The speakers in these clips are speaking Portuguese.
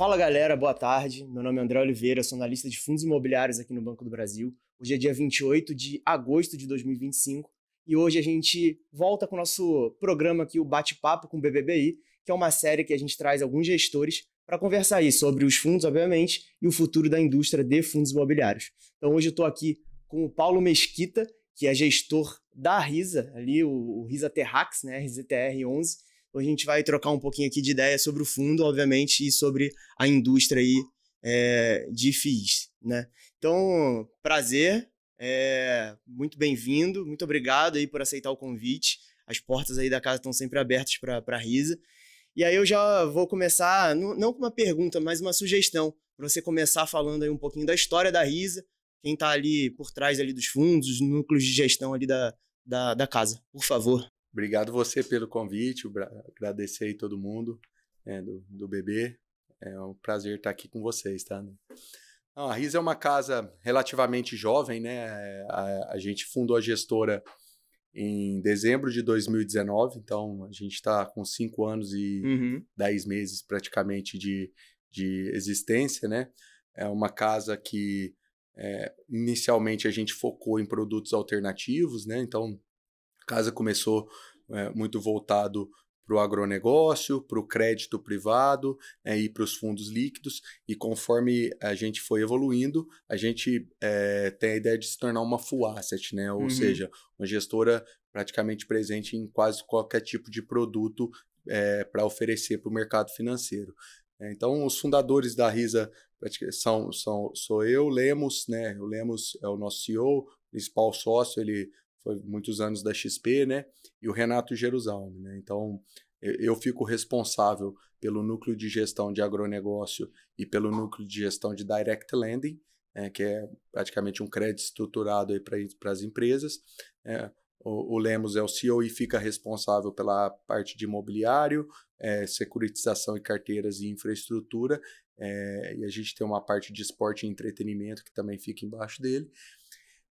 Fala galera, boa tarde. Meu nome é André Oliveira, sou analista de fundos imobiliários aqui no Banco do Brasil. Hoje é dia 28 de agosto de 2025 e hoje a gente volta com o nosso programa aqui, o Bate-Papo com o BBBI, que é uma série que a gente traz alguns gestores para conversar aí sobre os fundos, obviamente, e o futuro da indústria de fundos imobiliários. Então hoje eu estou aqui com o Paulo Mesquita, que é gestor da RISA, ali o RISA Terrax, né, RZTR11. Hoje a gente vai trocar um pouquinho aqui de ideia sobre o fundo, obviamente, e sobre a indústria aí, de FIIs, né? Então, prazer, muito bem-vindo, muito obrigado aí por aceitar o convite. As portas aí da casa estão sempre abertas para a RISA. E aí eu já vou começar, não com uma pergunta, mas uma sugestão, para você começar falando aí um pouquinho da história da RISA, quem está ali por trás ali dos fundos, os núcleos de gestão ali da casa, por favor. Obrigado você pelo convite, agradecer aí todo mundo do BB. É um prazer estar aqui com vocês, tá? Não, a RISA é uma casa relativamente jovem, né? A gente fundou a gestora em dezembro de 2019, então a gente está com 5 anos e 10 meses praticamente de existência, né? É uma casa que inicialmente a gente focou em produtos alternativos, né? Então a casa começou muito voltado para o agronegócio, para o crédito privado e para os fundos líquidos. E conforme a gente foi evoluindo, a gente tem a ideia de se tornar uma full asset, né? Ou seja, uma gestora praticamente presente em quase qualquer tipo de produto para oferecer para o mercado financeiro. Então, os fundadores da RISA sou eu, Lemos, né? O Lemos é o nosso CEO, principal sócio, ele foi muitos anos da XP, né? E o Renato Gerusalmi, né? Então, eu fico responsável pelo núcleo de gestão de agronegócio e pelo núcleo de gestão de direct lending, que é praticamente um crédito estruturado para as empresas. O Lemos é o CEO e fica responsável pela parte de imobiliário, securitização e carteiras e infraestrutura. E a gente tem uma parte de esporte e entretenimento que também fica embaixo dele.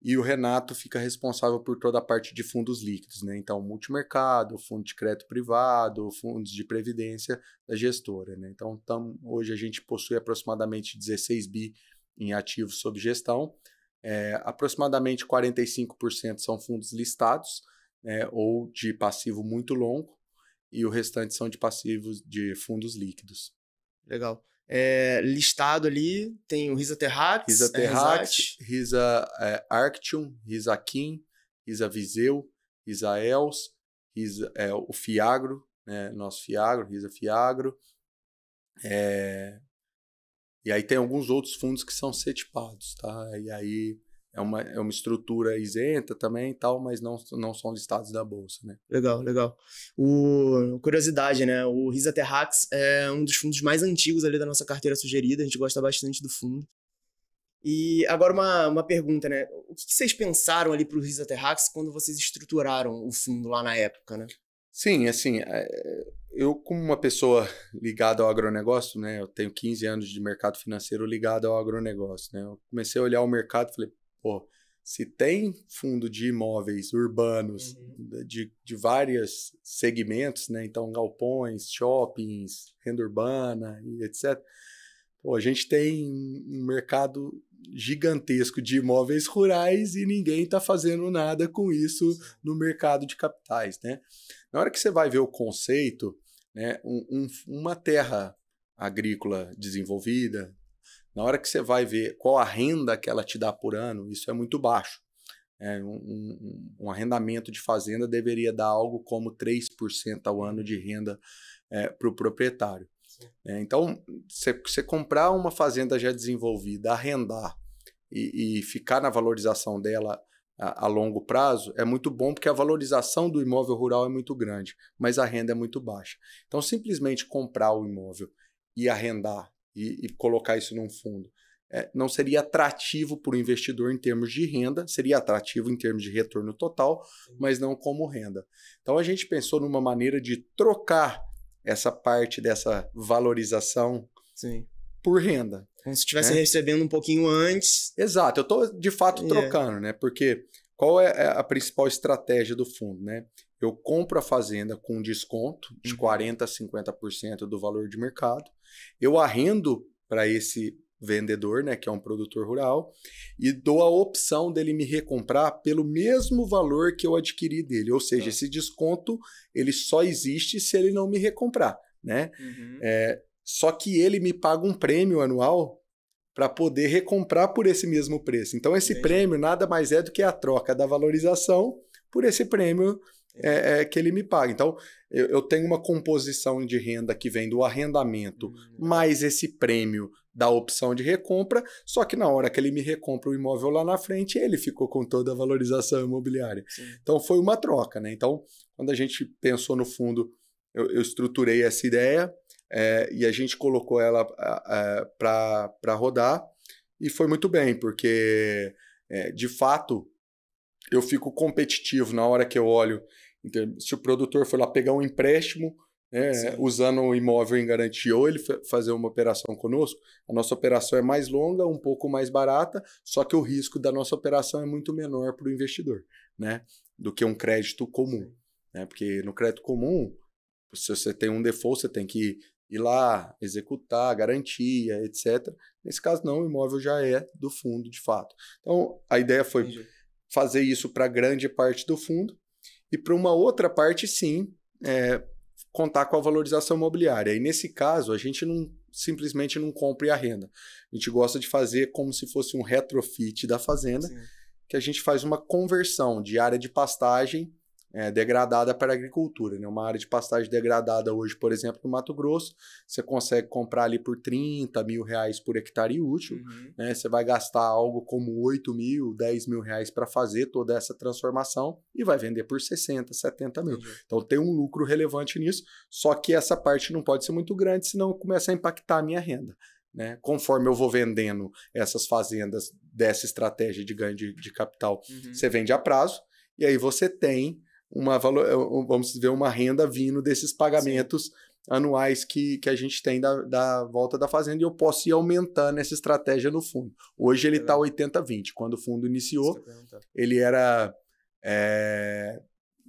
E o Renato fica responsável por toda a parte de fundos líquidos, né? Então, multimercado, fundo de crédito privado, fundos de previdência da gestora, né? Então, hoje a gente possui aproximadamente 16 bi em ativos sob gestão. Aproximadamente 45% são fundos listados, ou de passivo muito longo, e o restante são de passivos de fundos líquidos. Legal. Listado ali, tem o RISA Terrax, RISA Arctium, RISA Kim, RISA Viseu, RISA Els, o Fiagro, né, nosso Fiagro, RISA Fiagro. E aí tem alguns outros fundos que são setipados, tá? E aí é uma estrutura isenta também e tal, mas não são listados da Bolsa, né? Legal. Curiosidade, né? O RISA Terrax é um dos fundos mais antigos ali da nossa carteira sugerida, a gente gosta bastante do fundo. E agora uma pergunta, né? O que vocês pensaram ali para o RISA Terrax quando vocês estruturaram o fundo lá na época, né? Sim, assim, eu como uma pessoa ligada ao agronegócio, né? Eu tenho 15 anos de mercado financeiro ligado ao agronegócio, né? Eu comecei a olhar o mercado e falei, pô, se tem fundo de imóveis urbanos de vários segmentos, né? Então, galpões, shoppings, renda urbana e etc. Pô, a gente tem um mercado gigantesco de imóveis rurais e ninguém está fazendo nada com isso no mercado de capitais, né? Na hora que você vai ver o conceito, né, uma terra agrícola desenvolvida, na hora que você vai ver qual a renda que ela te dá por ano, isso é muito baixo. Um arrendamento de fazenda deveria dar algo como 3% ao ano de renda para o proprietário. Então, você comprar uma fazenda já desenvolvida, arrendar e ficar na valorização dela a longo prazo é muito bom, porque a valorização do imóvel rural é muito grande, mas a renda é muito baixa. Então, simplesmente comprar o imóvel e arrendar e colocar isso num fundo não seria atrativo para o investidor em termos de renda, seria atrativo em termos de retorno total, mas não como renda. Então, a gente pensou numa maneira de trocar essa parte dessa valorização por renda. Como se estivesse recebendo um pouquinho antes. Exato, eu estou de fato trocando, né? Porque qual é a principal estratégia do fundo, né? Eu compro a fazenda com desconto de 40% a 50% do valor de mercado Eu arrendo para esse vendedor, né, que é um produtor rural, e dou a opção dele me recomprar pelo mesmo valor que eu adquiri dele. Ou seja, esse desconto ele só existe se ele não me recomprar, né? Só que ele me paga um prêmio anual para poder recomprar por esse mesmo preço. Então, esse prêmio nada mais é do que a troca da valorização por esse prêmio que ele me paga. Então, eu tenho uma composição de renda que vem do arrendamento, mais esse prêmio da opção de recompra, só que na hora que ele me recompra o imóvel lá na frente, ele ficou com toda a valorização imobiliária. Sim. Então, foi uma troca, né? Então, quando a gente pensou no fundo, eu estruturei essa ideia e a gente colocou ela para rodar e foi muito bem, porque, de fato, eu fico competitivo na hora que eu olho. Se o produtor for lá pegar um empréstimo, usando o imóvel em garantia, ou ele fazer uma operação conosco, a nossa operação é mais longa, um pouco mais barata, só que o risco da nossa operação é muito menor para o investidor, né, do que um crédito comum. Né? Porque no crédito comum, se você tem um default, você tem que ir lá, executar, garantia, etc. Nesse caso, não, o imóvel já é do fundo, de fato. Então, a ideia foi fazer isso para grande parte do fundo e para uma outra parte, sim, contar com a valorização imobiliária. E nesse caso, a gente simplesmente não compra e arrenda. A gente gosta de fazer como se fosse um retrofit da fazenda, que a gente faz uma conversão de área de pastagem degradada para a agricultura. Né? Uma área de pastagem degradada hoje, por exemplo, no Mato Grosso, você consegue comprar ali por R$30 mil por hectare útil. Né? Você vai gastar algo como R$8 mil, R$10 mil para fazer toda essa transformação e vai vender por 60, 70 mil. Então tem um lucro relevante nisso, só que essa parte não pode ser muito grande, senão começa a impactar a minha renda. Né? Conforme eu vou vendendo essas fazendas dessa estratégia de ganho de capital, você vende a prazo e aí você tem vamos ver, uma renda vindo desses pagamentos anuais que a gente tem da volta da fazenda, e eu posso ir aumentando essa estratégia no fundo. Hoje ele está 80-20. Quando o fundo iniciou, ele era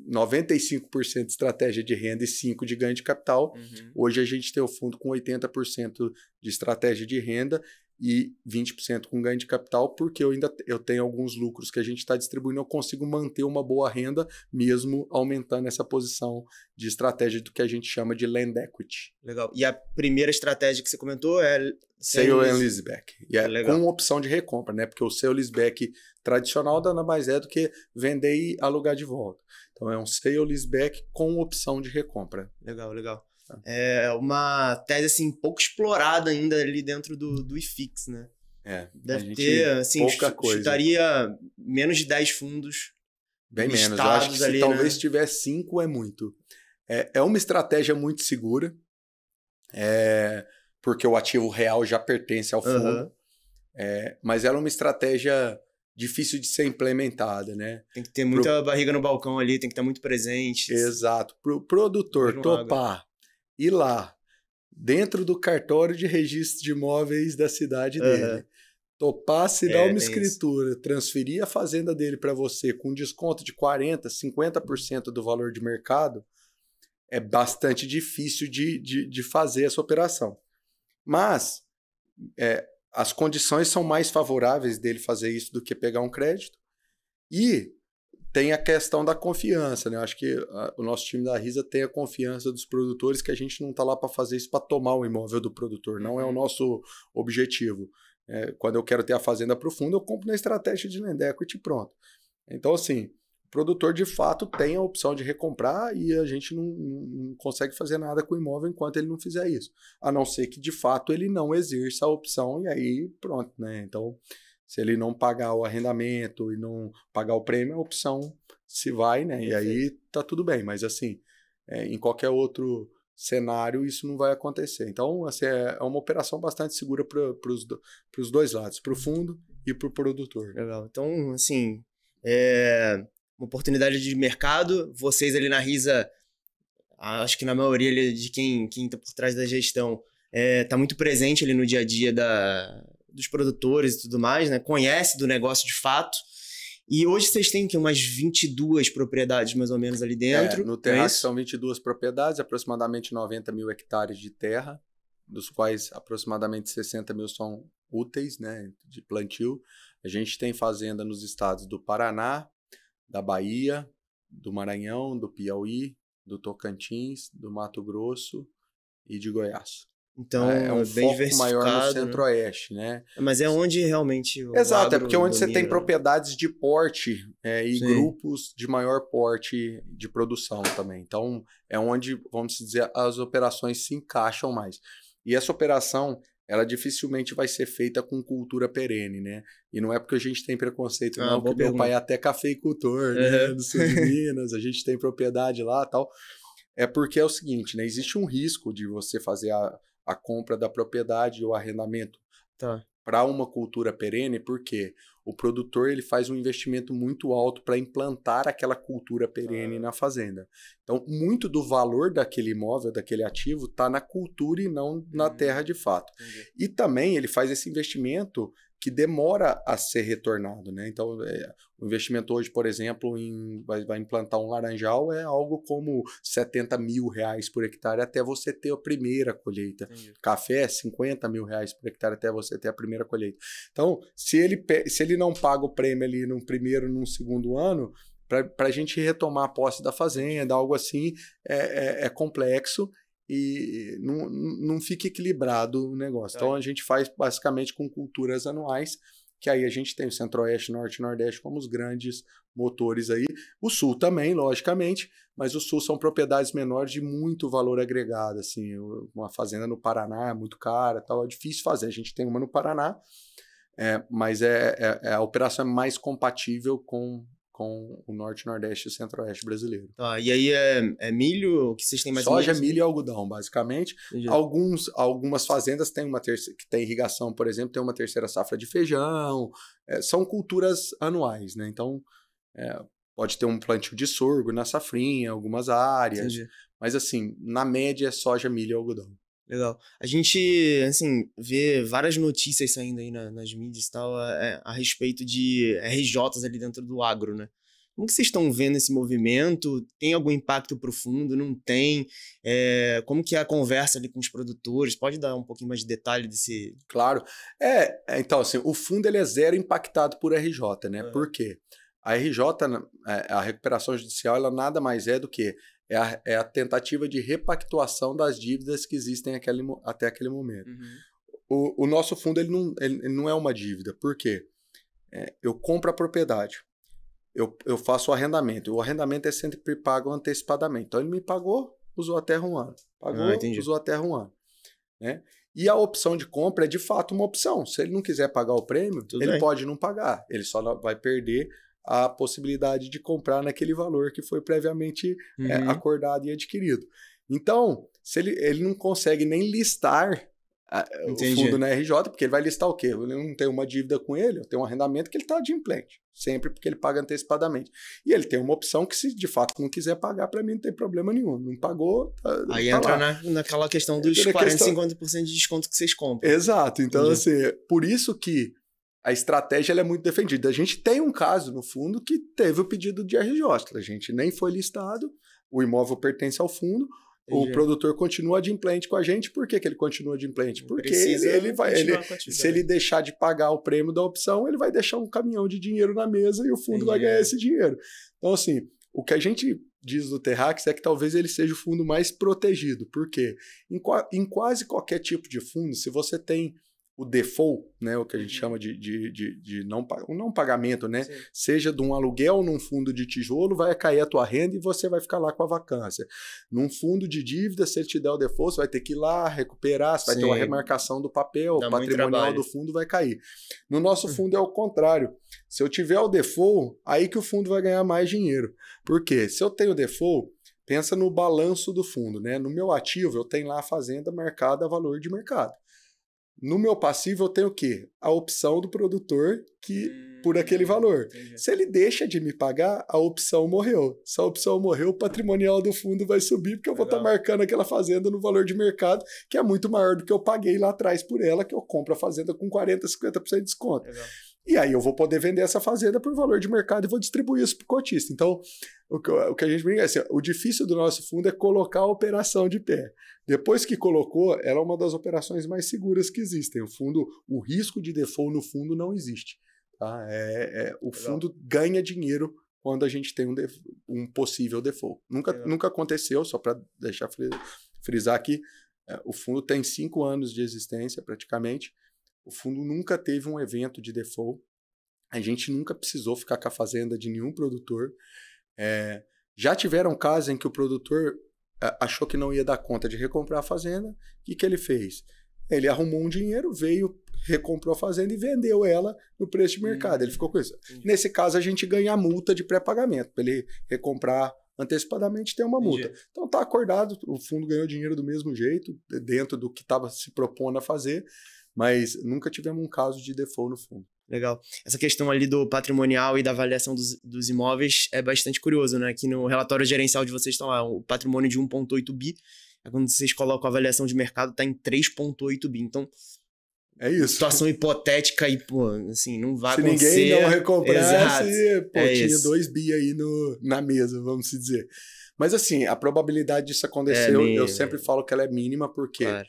95% de estratégia de renda e 5% de ganho de capital. Hoje a gente tem o fundo com 80% de estratégia de renda e 20% com ganho de capital, porque eu tenho alguns lucros que a gente está distribuindo, eu consigo manter uma boa renda, mesmo aumentando essa posição de estratégia do que a gente chama de land equity. Legal. E a primeira estratégia que você comentou é... Sale and leaseback. E com opção de recompra, né? Porque o sale leaseback tradicional nada mais do que vender e alugar de volta. Então é um sale leaseback com opção de recompra. Legal. É uma tese, assim, pouco explorada ainda ali dentro do IFIX, né? Deve ter, assim, pouca coisa. Chutaria menos de 10 fundos. Bem menos. Eu acho que se talvez tiver 5 é muito. É uma estratégia muito segura, porque o ativo real já pertence ao fundo, mas ela é uma estratégia difícil de ser implementada, né? Tem que ter muita barriga no balcão ali, tem que estar muito presente. Exato. Para o produtor topar ir lá, dentro do cartório de registro de imóveis da cidade dele, topar assinar uma escritura, transferir a fazenda dele para você com desconto de 40%, 50% do valor de mercado, é bastante difícil de fazer essa operação. Mas as condições são mais favoráveis dele fazer isso do que pegar um crédito. E tem a questão da confiança, né? Eu acho que o nosso time da Risa tem a confiança dos produtores, que a gente não está lá para fazer isso para tomar o imóvel do produtor. Não é o nosso objetivo. Quando eu quero ter a fazenda profunda, eu compro na estratégia de land equity e pronto. Então, assim, o produtor de fato tem a opção de recomprar e a gente não consegue fazer nada com o imóvel enquanto ele não fizer isso. A não ser que, de fato, ele não exerça a opção e aí pronto, né? Então, se ele não pagar o arrendamento e não pagar o prêmio, a opção se vai, né? E aí tá tudo bem. Mas, assim, em qualquer outro cenário, isso não vai acontecer. Então, assim, é uma operação bastante segura para os dois lados, para o fundo e para o produtor. Legal. Então, assim, uma oportunidade de mercado. Vocês ali na Risa, acho que na maioria ali de quem está por trás da gestão, tá muito presente ali no dia a dia dos produtores e tudo mais, né? Conhece do negócio de fato. E hoje vocês têm umas 22 propriedades mais ou menos ali dentro. No terraço são 22 propriedades, aproximadamente 90 mil hectares de terra, dos quais aproximadamente 60 mil são úteis, né, de plantio. A gente tem fazenda nos estados do Paraná, da Bahia, do Maranhão, do Piauí, do Tocantins, do Mato Grosso e de Goiás. Então, É um bem foco maior no diversificado, né? centro-oeste, né? Mas é onde realmente o Exato, é agro porque onde você tem domina, né? propriedades de porte e Sim. grupos de maior porte de produção também. Então, é onde, vamos dizer, as operações se encaixam mais. E essa operação, ela dificilmente vai ser feita com cultura perene, né? E não é porque a gente tem preconceito, não, boa que meu pai é pergunta. até cafeicultor, né? Uhum. No sul de Minas, a gente tem propriedade lá e tal. É porque é o seguinte, né? Existe um risco de você fazer a compra da propriedade ou arrendamento Tá. para uma cultura perene, porque o produtor ele faz um investimento muito alto para implantar aquela cultura perene na fazenda. Então, muito do valor daquele imóvel, daquele ativo, está na cultura e não na terra de fato. Entendi. E também ele faz esse investimento que demora a ser retornado, né? Então, o investimento hoje, por exemplo, vai implantar um laranjal é algo como R$70 mil por hectare até você ter a primeira colheita. Entendi. Café, R$50 mil por hectare até você ter a primeira colheita. Então, se ele não paga o prêmio ali no primeiro, no segundo ano, para a gente retomar a posse da fazenda, algo assim, é complexo e não fica equilibrado o negócio. Então, a gente faz basicamente com culturas anuais, que aí a gente tem o Centro-Oeste, Norte e Nordeste como os grandes motores aí. O Sul também, logicamente, mas o Sul são propriedades menores de muito valor agregado. Assim, uma fazenda no Paraná é muito cara, tal, é difícil fazer. A gente tem uma no Paraná, mas a operação é mais compatível com o Norte, Nordeste e Centro-Oeste brasileiro. Tá, e aí é milho que vocês têm mais Soja, milho? milho e algodão, basicamente. Entendi. Algumas fazendas têm que tem irrigação, por exemplo, tem uma terceira safra de feijão. São culturas anuais, né? Então, pode ter um plantio de sorgo na safrinha, algumas áreas. Entendi. Mas, assim, na média é soja, milho e algodão. Legal. A gente, assim, vê várias notícias saindo aí nas mídias e tal a respeito de RJs ali dentro do agro, né? Como que vocês estão vendo esse movimento? Tem algum impacto profundo? Não tem? Como que é a conversa ali com os produtores? Pode dar um pouquinho mais de detalhe desse... Claro. Então, assim, o fundo ele é zero impactado por RJ, né? Uhum. Por quê? A RJ, a recuperação judicial, ela nada mais é do que a tentativa de repactuação das dívidas que existem até aquele momento. Uhum. O nosso fundo ele não é uma dívida. Por quê? Eu compro a propriedade, eu faço o arrendamento. O arrendamento é sempre pago antecipadamente. Então, ele me pagou, usou a terra um ano. Pagou, usou a terra um ano. Né? E a opção de compra é, de fato, uma opção. Se ele não quiser pagar o prêmio, ele pode não pagar. Ele só vai perder a possibilidade de comprar naquele valor que foi previamente acordado e adquirido. Então, se ele não consegue nem listar o fundo na RJ, porque ele vai listar o quê? Eu não tenho uma dívida com ele, eu tenho um arrendamento que ele está adimplente, sempre porque ele paga antecipadamente. E ele tem uma opção que, se de fato não quiser pagar, para mim não tem problema nenhum. Não pagou, aí entra naquela questão dos 40%, 50% de desconto que vocês compram. Exato. Então, assim, por isso que a estratégia ela é muito defendida. A gente tem um caso no fundo que teve o pedido de RJ. A gente nem foi listado, o imóvel pertence ao fundo, o produtor continua adimplente com a gente. Por que ele continua adimplente? Porque se ele deixar de pagar o prêmio da opção, ele vai deixar um caminhão de dinheiro na mesa e o fundo vai ganhar esse dinheiro. Então, assim, o que a gente diz do Terrax é que talvez ele seja o fundo mais protegido. Por quê? Em quase qualquer tipo de fundo, se você tem o default, né, o que a gente chama de não pagamento, né? Sim. Seja de um aluguel num fundo de tijolo, vai cair a tua renda e você vai ficar lá com a vacância. Num fundo de dívida, se ele te der o default, você vai ter que ir lá recuperar, você vai ter uma remarcação do papel, o patrimonial do fundo vai cair. No nosso fundo é o contrário. Se eu tiver o default, aí que o fundo vai ganhar mais dinheiro. Por quê? Se eu tenho default, pensa no balanço do fundo, né? No meu ativo, eu tenho lá a fazenda marcada a valor de mercado. No meu passivo, eu tenho o quê? A opção do produtor por aquele valor. Entendi. Se ele deixa de me pagar, a opção morreu. Se a opção morreu, o patrimonial do fundo vai subir, porque eu vou estar marcando aquela fazenda no valor de mercado, que é muito maior do que eu paguei lá atrás por ela, que eu compro a fazenda com 40%, 50% de desconto. Legal. E aí eu vou poder vender essa fazenda por valor de mercado e vou distribuir isso para o cotista. Então, o que a gente brinca é assim, o difícil do nosso fundo é colocar a operação de pé. Depois que colocou, ela é uma das operações mais seguras que existem. O risco de default no fundo não existe. Tá? O fundo ganha dinheiro quando a gente tem um possível default. Nunca aconteceu, só para deixar frisar aqui, o fundo tem 5 anos de existência praticamente. O fundo nunca teve um evento de default. A gente nunca precisou ficar com a fazenda de nenhum produtor. Já tiveram casos em que o produtor achou que não ia dar conta de recomprar a fazenda. O que ele fez? Ele arrumou um dinheiro, veio, recomprou a fazenda e vendeu ela no preço de mercado. Ele ficou com isso. Nesse caso, a gente ganha a multa de pré-pagamento. Para ele recomprar antecipadamente, tem uma multa. Então tá acordado, o fundo ganhou dinheiro do mesmo jeito, dentro do que estava se propondo a fazer, mas nunca tivemos um caso de default no fundo. Legal. Essa questão ali do patrimonial e da avaliação dos imóveis é bastante curioso, né? Aqui no relatório gerencial de vocês estão lá, o patrimônio de 1,8 bi. Quando vocês colocam a avaliação de mercado, está em 3,8 bi. Então, é isso. Situação hipotética e, pô, assim, não vai se acontecer. Se ninguém não recomprasse, pô, tinha isso. 2 bi aí na mesa, vamos dizer. Mas, assim, a probabilidade disso acontecer, eu sempre falo que ela é mínima, porque... Claro.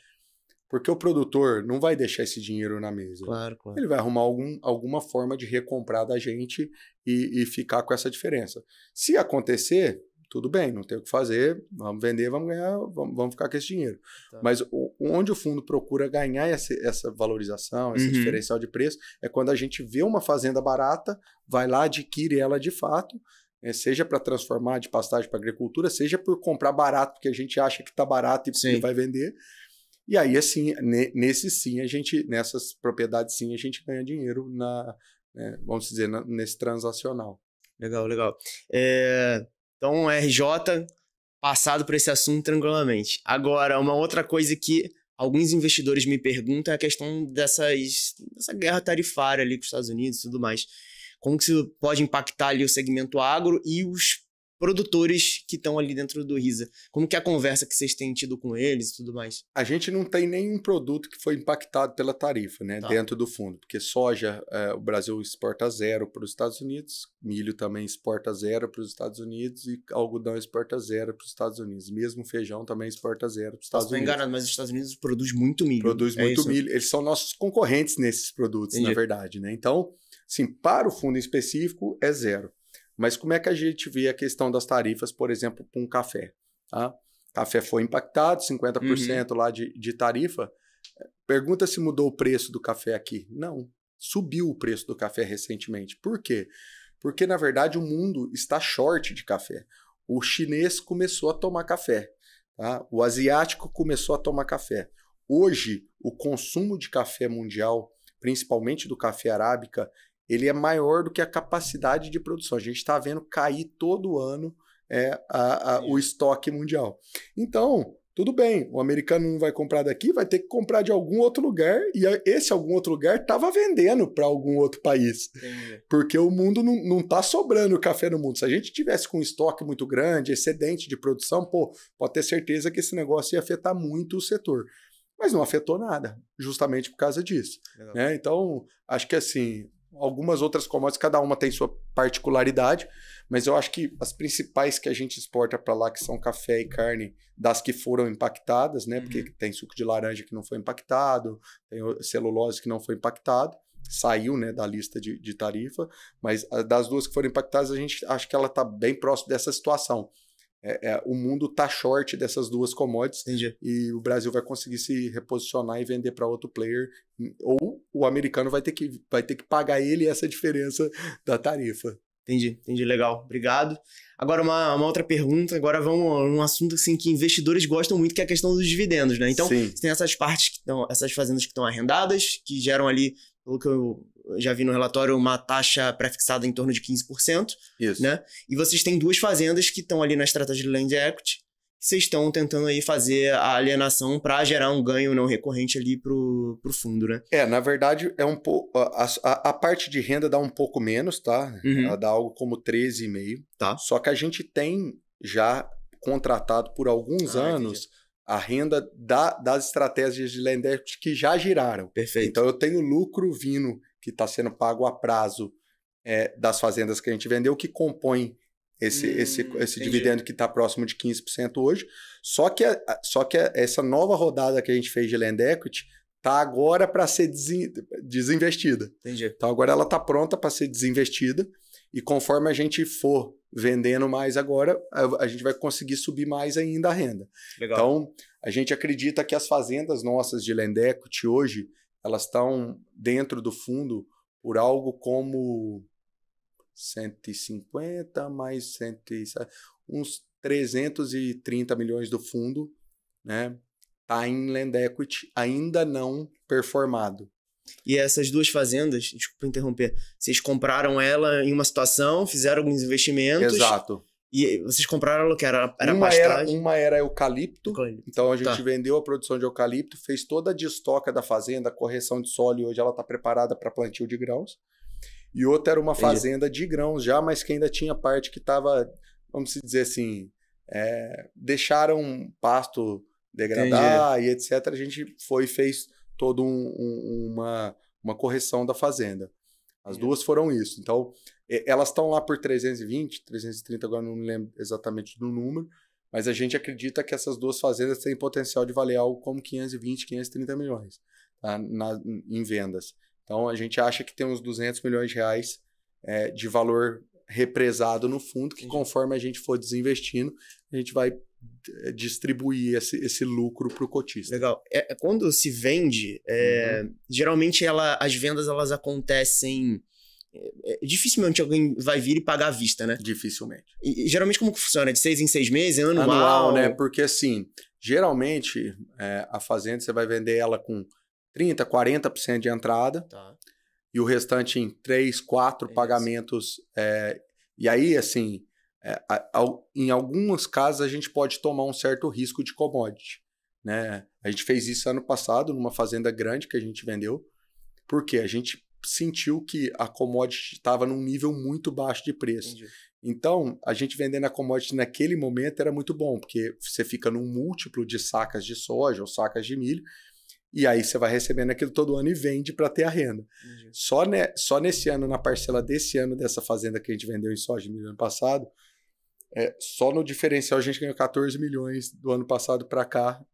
Porque o produtor não vai deixar esse dinheiro na mesa. Claro. Ele vai arrumar alguma forma de recomprar da gente e ficar com essa diferença. Se acontecer, tudo bem, não tem o que fazer, vamos vender, vamos ganhar, vamos ficar com esse dinheiro. Tá. Mas onde o fundo procura ganhar essa valorização, esse diferencial de preço, é quando a gente vê uma fazenda barata, vai lá, adquire ela de fato, seja para transformar de pastagem para agricultura, seja por comprar barato, porque a gente acha que está barato e vai vender. E aí, assim, nessas propriedades, sim, a gente ganha dinheiro vamos dizer, nesse transacional. Legal. Então, RJ, passado por esse assunto tranquilamente. Agora, uma outra coisa que alguns investidores me perguntam é a questão dessa guerra tarifária ali com os Estados Unidos e tudo mais. Como que isso pode impactar ali o segmento agro e os produtores que estão ali dentro do RISA? Como que é a conversa que vocês têm tido com eles e tudo mais? A gente não tem nenhum produto que foi impactado pela tarifa, né, dentro do fundo, porque soja, o Brasil exporta 0 para os Estados Unidos, milho também exporta 0 para os Estados Unidos e algodão exporta 0 para os Estados Unidos. Mesmo feijão também exporta 0 para os Estados Unidos. Estou enganado, mas os Estados Unidos produz muito milho. Produz muito milho. Eles são nossos concorrentes nesses produtos, na verdade, né? Então, sim, para o fundo em específico é 0. Mas como é que a gente vê a questão das tarifas, por exemplo, para um café? Tá? Café foi impactado, 50% lá de tarifa. Pergunta se mudou o preço do café aqui. Não, subiu o preço do café recentemente. Por quê? Porque, na verdade, o mundo está short de café. O chinês começou a tomar café. Tá? O asiático começou a tomar café. Hoje, o consumo de café mundial, principalmente do café arábica, ele é maior do que a capacidade de produção. A gente está vendo cair todo ano o estoque mundial. Então, tudo bem, o americano não vai comprar daqui, vai ter que comprar de algum outro lugar, e esse algum outro lugar estava vendendo para algum outro país. Entendi. Porque o mundo não está sobrando café no mundo. Se a gente tivesse com um estoque muito grande, excedente de produção, pode ter certeza que esse negócio ia afetar muito o setor. Mas não afetou nada, justamente por causa disso. Né? Então, acho que assim... Algumas outras commodities, cada uma tem sua particularidade, mas eu acho que as principais que a gente exporta para lá, que são café e carne, das que foram impactadas, né? Porque tem suco de laranja que não foi impactado, tem celulose que não foi impactado, saiu, né, da lista de tarifa, mas das duas que foram impactadas, a gente acha que ela está bem próximo dessa situação. O mundo está short dessas duas commodities. Entendi. E o Brasil vai conseguir se reposicionar e vender para outro player, ou o americano vai ter que pagar ele essa diferença da tarifa. Entendi, legal, obrigado. Agora uma outra pergunta, agora vamos num assunto assim, que investidores gostam muito, que é a questão dos dividendos, né? Então, você tem essas partes, essas fazendas que estão arrendadas, que geram ali, pelo que eu já vi no relatório, uma taxa pré-fixada em torno de 15%. Isso. Né? E vocês têm 2 fazendas que estão ali na estratégia de Land Equity, que vocês estão tentando aí fazer a alienação para gerar um ganho não recorrente ali pro fundo, né? Na verdade, é um pouco. A parte de renda dá um pouco menos, tá? Ela dá algo como 13,5%. Tá. Só que a gente tem já contratado por alguns anos a renda das estratégias de Land Equity que já giraram. Perfeito. Então, eu tenho lucro vindo que está sendo pago a prazo das fazendas que a gente vendeu, que compõe esse dividendo que está próximo de 15% hoje. Só que essa nova rodada que a gente fez de Land Equity está agora para ser desinvestida. Entendi. Então agora ela está pronta para ser desinvestida e conforme a gente for vendendo mais agora, a gente vai conseguir subir mais ainda a renda. Legal. Então a gente acredita que as fazendas nossas de Land Equity hoje, elas estão dentro do fundo por algo como 150 mais 100, uns 330 milhões do fundo, né? Tá em Land Equity ainda não performado. E essas duas fazendas, desculpa interromper, vocês compraram ela em uma situação, fizeram alguns investimentos. Exato. E vocês compraram ela que era pastagem. Uma era eucalipto. Então a gente Tá. vendeu a produção de eucalipto, fez toda a destoca da fazenda, correção de solo e hoje ela está preparada para plantio de grãos. E outra era uma fazenda de grãos já, mas que ainda tinha parte que estava, vamos dizer assim, deixaram pasto degradar e etc. A gente foi e fez toda uma correção da fazenda. As duas foram isso. Então, elas estão lá por 320, 330, agora não me lembro exatamente do número, mas a gente acredita que essas duas fazendas têm potencial de valer algo como 520, 530 milhões, tá? Em vendas. Então, a gente acha que tem uns 200 milhões de reais de valor represado no fundo, que conforme a gente for desinvestindo, a gente vai distribuir esse lucro para o cotista. Legal. Quando se vende, geralmente as vendas elas acontecem... dificilmente alguém vai vir e pagar à vista, né? Dificilmente. E geralmente como que funciona? De 6 em 6 meses? Anual, né? Porque assim, geralmente a fazenda você vai vender ela com 30%, 40% de entrada, tá, e o restante em 3, 4 pagamentos. E aí, assim, em alguns casos a gente pode tomar um certo risco de commodity, né? A gente fez isso ano passado numa fazenda grande que a gente vendeu, porque a gente sentiu que a commodity estava num nível muito baixo de preço. Entendi. Então, a gente vendendo a commodity naquele momento era muito bom, porque você fica num múltiplo de sacas de soja ou sacas de milho, e aí você vai recebendo aquilo todo ano e vende para ter a renda. Só nesse ano, na parcela desse ano, dessa fazenda que a gente vendeu em soja e milho ano passado, só no diferencial a gente ganhou 14 milhões do ano passado para cá.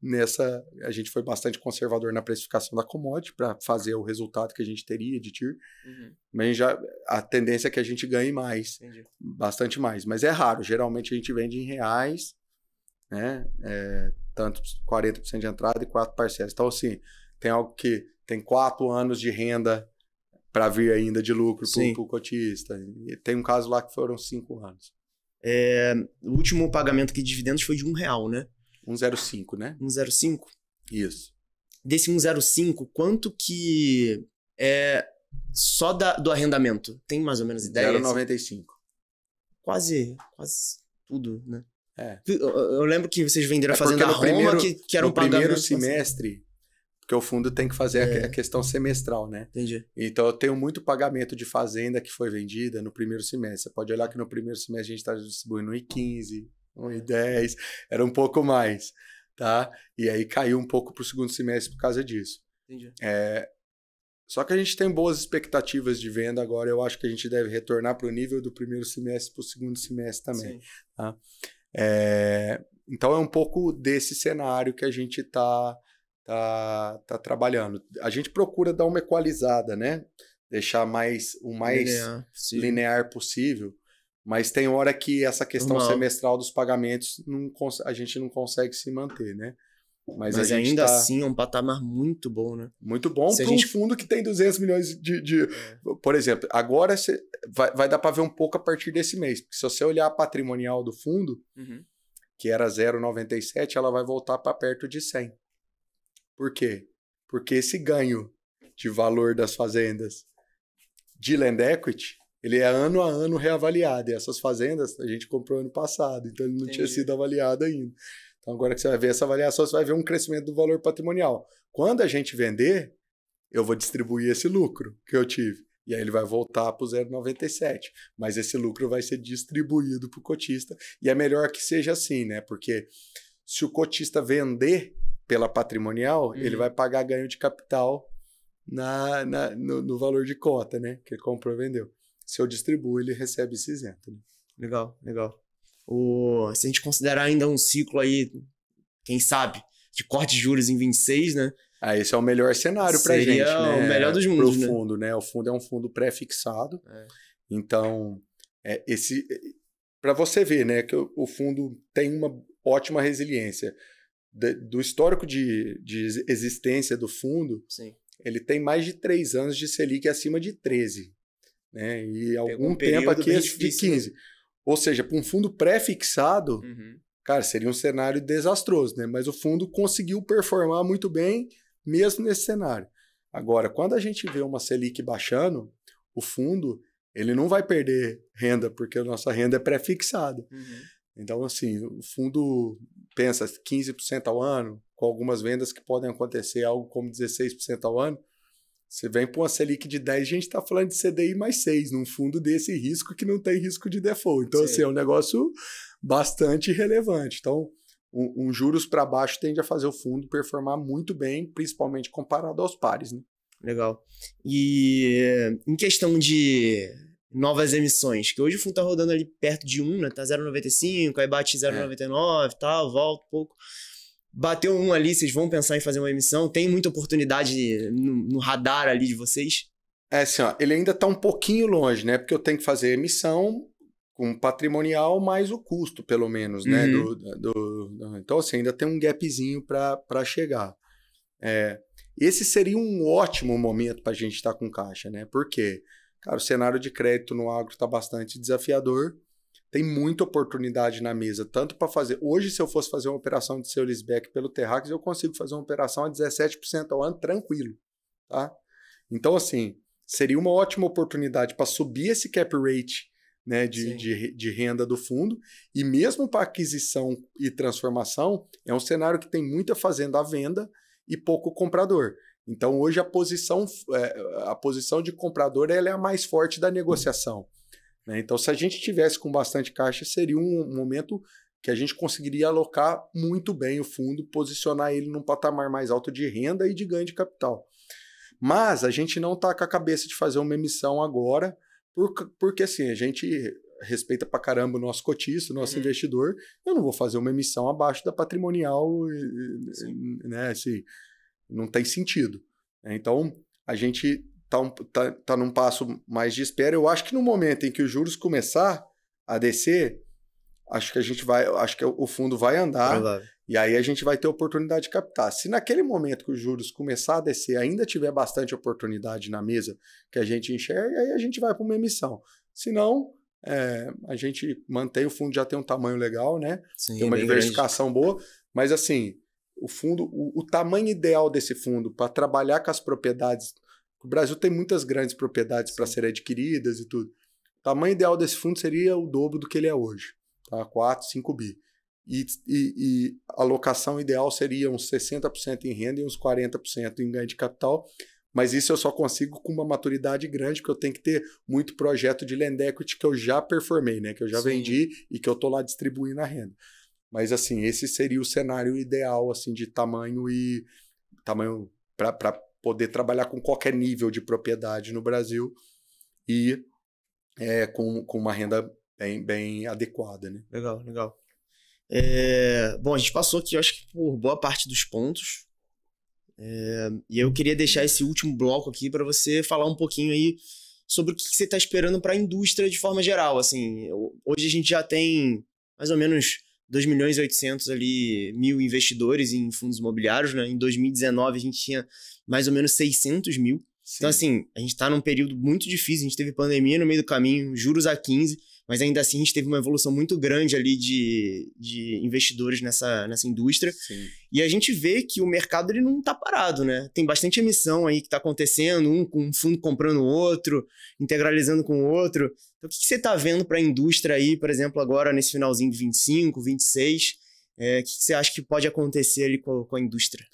A gente foi bastante conservador na precificação da commodity para fazer o resultado que a gente teria de TIR. Mas a tendência é que a gente ganhe mais, bastante mais. Mas é raro, geralmente a gente vende em reais, né? Tanto 40% de entrada e 4 parcelas. Então, assim, tem algo que tem 4 anos de renda para vir ainda de lucro para o cotista. E tem um caso lá que foram 5 anos. O último pagamento aqui de dividendos foi de R$1, né? 1,05, né? 1,05? Isso. Desse 1,05, quanto que é só do arrendamento? Tem mais ou menos ideia? 0,95. Quase tudo, né? Eu lembro que vocês venderam a fazenda Roma, que era um pagamento... No primeiro semestre, porque o fundo tem que fazer a questão semestral, né? Entendi. Então, eu tenho muito pagamento de fazenda que foi vendida no primeiro semestre. Você pode olhar que no primeiro semestre a gente está distribuindo 1,15, 1,10, era um pouco mais, tá? E aí caiu um pouco para o segundo semestre por causa disso. Entendi. Só que a gente tem boas expectativas de venda agora. Eu acho que a gente deve retornar para o nível do primeiro semestre para o segundo semestre também. Tá? Então, é um pouco desse cenário que a gente está trabalhando. A gente procura dar uma equalizada, né? Deixar o mais linear possível. Mas tem hora que essa questão semestral dos pagamentos a gente não consegue se manter, né? Mas a gente ainda assim é um patamar muito bom, né? Muito bom para um fundo que tem 200 milhões de... Por exemplo, agora vai dar para ver um pouco a partir desse mês. Porque se você olhar a patrimonial do fundo, que era 0,97, ela vai voltar para perto de 100. Por quê? Porque esse ganho de valor das fazendas de Land Equity, ele é ano a ano reavaliado. E essas fazendas a gente comprou ano passado, então ele não tinha sido avaliado ainda. Então, agora que você vai ver essa avaliação, você vai ver um crescimento do valor patrimonial. Quando a gente vender, eu vou distribuir esse lucro que eu tive. E aí ele vai voltar para o 0,97. Mas esse lucro vai ser distribuído para o cotista. E é melhor que seja assim, né? Porque se o cotista vender pela patrimonial, ele vai pagar ganho de capital no valor de cota, né? Que ele comprou e vendeu. Se eu distribuo, ele recebe esse isento. Né? Legal, legal. Se a gente considerar ainda um ciclo aí, quem sabe, de corte de juros em 26, né? Esse é o melhor cenário para a gente, né? Seria o melhor dos mundos, pro fundo, né? O fundo é um fundo pré-fixado. Então, para você ver, né, que o fundo tem uma ótima resiliência. Do histórico de existência do fundo, Sim. Ele tem mais de 3 anos de Selic acima de 13. Né? E algum um tempo aqui difícil, de 15. Né? Ou seja, para um fundo pré-fixado, cara, seria um cenário desastroso, né? Mas o fundo conseguiu performar muito bem mesmo nesse cenário. Agora, quando a gente vê uma Selic baixando, o fundo ele não vai perder renda, porque a nossa renda é pré-fixada. Então, assim, o fundo pensa 15% ao ano, com algumas vendas que podem acontecer, algo como 16% ao ano. Você vem para uma Selic de 10, a gente está falando de CDI mais 6, num fundo desse risco que não tem risco de default. Então, assim, é um negócio bastante relevante. Então, um juros para baixo tende a fazer o fundo performar muito bem, principalmente comparado aos pares. Né? Legal. E em questão de novas emissões, que hoje o fundo está rodando ali perto de 1, né? Tá 0,95, aí bate 0,99 e tal, volta um pouco. Bateu 1 ali, vocês vão pensar em fazer uma emissão? Tem muita oportunidade no radar ali de vocês? Assim, ó, ele ainda está um pouquinho longe, né? Porque eu tenho que fazer emissão com patrimonial mais o custo, pelo menos, né? Então, assim, ainda tem um gapzinho para chegar. Esse seria um ótimo momento para a gente estar com caixa, né? Por quê? Cara, o cenário de crédito no agro está bastante desafiador. Tem muita oportunidade na mesa, tanto para fazer... Hoje, se eu fosse fazer uma operação de sale-leaseback pelo Terrax, eu consigo fazer uma operação a 17% ao ano tranquilo, tá? Então, assim, seria uma ótima oportunidade para subir esse cap rate, né, de renda do fundo, e mesmo para aquisição e transformação, é um cenário que tem muita fazenda à venda e pouco comprador. Então, hoje, a posição de comprador ela é a mais forte da negociação. Né? Então, se a gente tivesse com bastante caixa, seria um momento que a gente conseguiria alocar muito bem o fundo, posicionar ele num patamar mais alto de renda e de ganho de capital. Mas a gente não está com a cabeça de fazer uma emissão agora, porque assim, a gente respeita pra caramba o nosso cotista, o nosso investidor. Eu não vou fazer uma emissão abaixo da patrimonial, né? Assim, não tem sentido. Então, a gente tá num passo mais de espera. Eu acho que no momento em que os juros começar a descer, acho que o fundo vai andar. E aí a gente vai ter oportunidade de captar. Se naquele momento que os juros começar a descer, ainda tiver bastante oportunidade na mesa que a gente enxerga, aí a gente vai para uma emissão. Se não, a gente mantém, o fundo já tem um tamanho legal, né? Sim, tem uma diversificação boa, mas assim, o fundo, o tamanho ideal desse fundo para trabalhar com as propriedades, o Brasil tem muitas grandes propriedades para serem adquiridas e tudo. O tamanho ideal desse fundo seria o dobro do que ele é hoje, tá? 4, 5 bi. E a alocação ideal seria uns 60% em renda e uns 40% em ganho de capital, mas isso eu só consigo com uma maturidade grande, porque eu tenho que ter muito projeto de land equity que eu já performei, né? Que eu já vendi e que eu estou lá distribuindo a renda. Mas assim, esse seria o cenário ideal assim, de tamanho para poder trabalhar com qualquer nível de propriedade no Brasil e com uma renda bem adequada. Né? Legal, legal. Bom, a gente passou aqui, eu acho que por boa parte dos pontos. E eu queria deixar esse último bloco aqui para você falar um pouquinho aí sobre o que você está esperando para a indústria de forma geral. Assim, hoje a gente já tem mais ou menos 2.800.000 ali, investidores em fundos imobiliários, né? Em 2019 a gente tinha mais ou menos 600 mil. Sim. Então, assim, a gente está num período muito difícil, a gente teve pandemia no meio do caminho, juros a 15, mas ainda assim a gente teve uma evolução muito grande ali de investidores nessa indústria. Sim. E a gente vê que o mercado ele não está parado, né? Tem bastante emissão aí que está acontecendo, um fundo comprando o outro, integralizando com o outro. Então, o que você está vendo para a indústria aí, por exemplo, agora nesse finalzinho de 25, 26? O que você acha que pode acontecer ali com a indústria?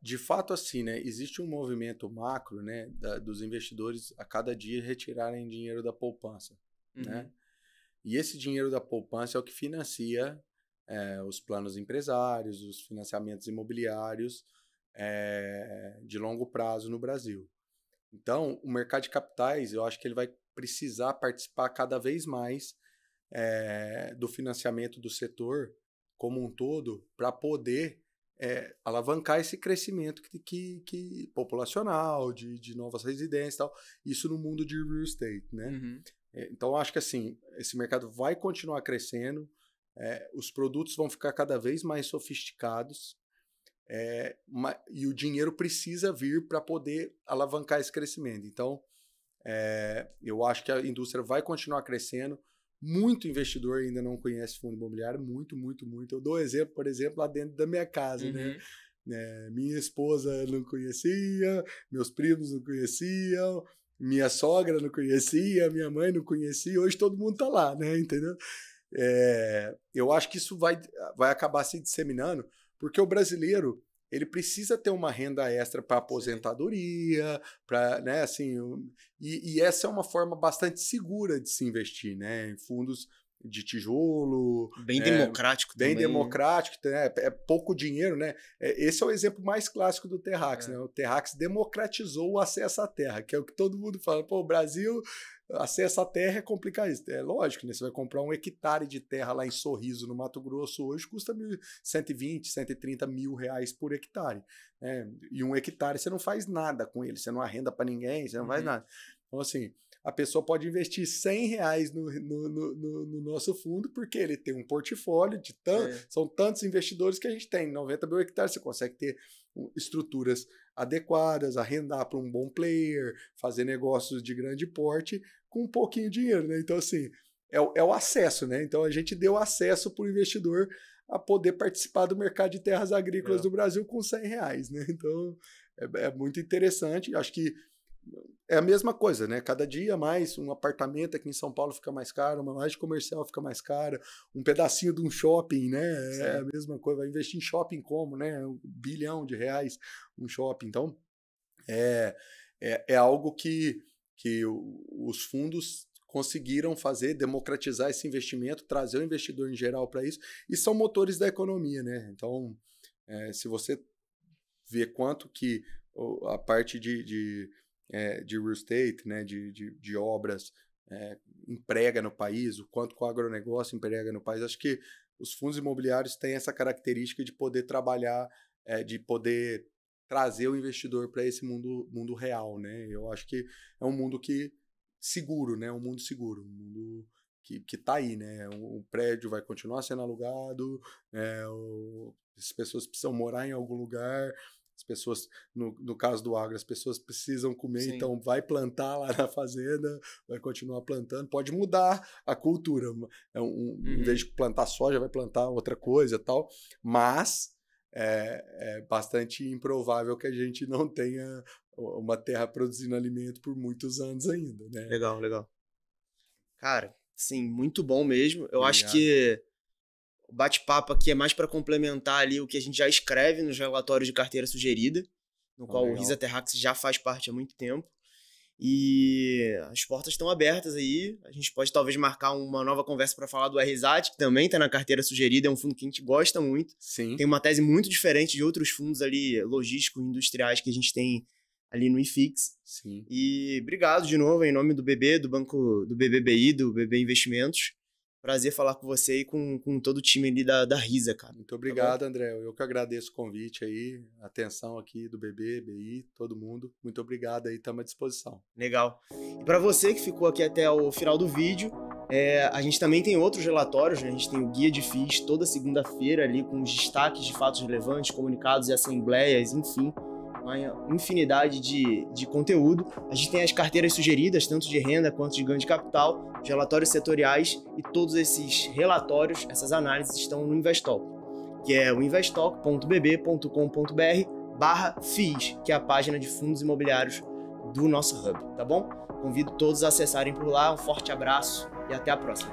De fato, assim, né? Existe um movimento macro, né, dos investidores a cada dia retirarem dinheiro da poupança, né? E esse dinheiro da poupança é o que financia os planos empresários, os financiamentos imobiliários de longo prazo no Brasil. Então, o mercado de capitais, eu acho que ele vai precisar participar cada vez mais do financiamento do setor como um todo para poder alavancar esse crescimento que populacional, de novas residências e tal, isso no mundo de real estate, né? Uhum. Então, acho que assim, esse mercado vai continuar crescendo, os produtos vão ficar cada vez mais sofisticados, e o dinheiro precisa vir para poder alavancar esse crescimento. Então, eu acho que a indústria vai continuar crescendo. Muito investidor ainda não conhece fundo imobiliário, muito. Eu dou exemplo, por exemplo, lá dentro da minha casa, Uhum. né? Minha esposa não conhecia, meus primos não conheciam, minha sogra não conhecia, minha mãe não conhecia, hoje todo mundo tá lá, né? Entendeu? Eu acho que isso vai acabar se disseminando, porque o brasileiro ele precisa ter uma renda extra para aposentadoria, para, né, assim, e essa é uma forma bastante segura de se investir, né, em fundos de tijolo, Bem democrático bem também. democrático, né? É pouco dinheiro, né? Esse é o exemplo mais clássico do Terrax, né? O Terrax democratizou o acesso à terra, que é o que todo mundo fala. Pô, o Brasil, acesso à terra é complicadíssimo. É lógico, né? Você vai comprar um hectare de terra lá em Sorriso, no Mato Grosso, hoje custa 120, 130 mil reais por hectare. Né? E um hectare você não faz nada com ele, você não arrenda para ninguém, você não faz nada. Então, assim, a pessoa pode investir R$100 no nosso fundo, porque ele tem um portfólio de são tantos investidores que a gente tem. 90 mil hectares, você consegue ter estruturas adequadas, arrendar para um bom player, fazer negócios de grande porte com um pouquinho de dinheiro, né? Então, assim, é o acesso, né? Então, a gente deu acesso para o investidor a poder participar do mercado de terras agrícolas do Brasil com R$100, né? Então, é muito interessante. Acho que é a mesma coisa, né? Cada dia mais um apartamento aqui em São Paulo fica mais caro, uma laje comercial fica mais cara, um pedacinho de um shopping, né? Sim. É a mesma coisa. Vai investir em shopping como, né? R$1 bilhão um shopping. Então, é algo que os fundos conseguiram fazer, democratizar esse investimento, trazer o investidor em geral para isso, e são motores da economia, né? Então, se você vê quanto que a parte de real estate, né, de obras emprega no país, o quanto que o agronegócio emprega no país. Acho que os fundos imobiliários têm essa característica de poder trabalhar, de poder trazer o investidor para esse mundo real, né? Eu acho que é um mundo seguro, né? Um mundo seguro, um mundo que está aí, né? O prédio vai continuar sendo alugado, as pessoas precisam morar em algum lugar. As pessoas, no caso do agro, as pessoas precisam comer, sim, então vai plantar lá na fazenda, vai continuar plantando, pode mudar a cultura. Em vez de plantar soja, vai plantar outra coisa e tal, mas é bastante improvável que a gente não tenha uma terra produzindo alimento por muitos anos ainda, né? Legal. Cara, sim, muito bom mesmo. Eu acho que o bate-papo aqui é mais para complementar ali o que a gente já escreve nos relatórios de carteira sugerida, no qual o Risa Terrax já faz parte há muito tempo. E as portas estão abertas aí. A gente pode talvez marcar uma nova conversa para falar do RSAT, que também está na carteira sugerida. É um fundo que a gente gosta muito. Sim. Tem uma tese muito diferente de outros fundos ali logísticos, industriais que a gente tem ali no IFIX. Sim. E obrigado de novo em nome do BB, do Banco do BBBI, do BB Investimentos. Prazer falar com você e com todo o time ali da Risa, cara. Muito obrigado, André. Eu que agradeço o convite aí, a atenção aqui do BB, BI, todo mundo. Muito obrigado aí, estamos à disposição. Legal. E para você que ficou aqui até o final do vídeo, a gente também tem outros relatórios, né? A gente tem o Guia de FIIs toda segunda-feira ali com os destaques de fatos relevantes, comunicados e assembleias, enfim, uma infinidade de conteúdo. A gente tem as carteiras sugeridas, tanto de renda quanto de ganho de capital, os relatórios setoriais, e todos esses relatórios, essas análises estão no Investalk, que é o investalk.bb.com.br/FIIs, que é a página de fundos imobiliários do nosso hub, tá bom? Convido todos a acessarem por lá. Um forte abraço e até a próxima.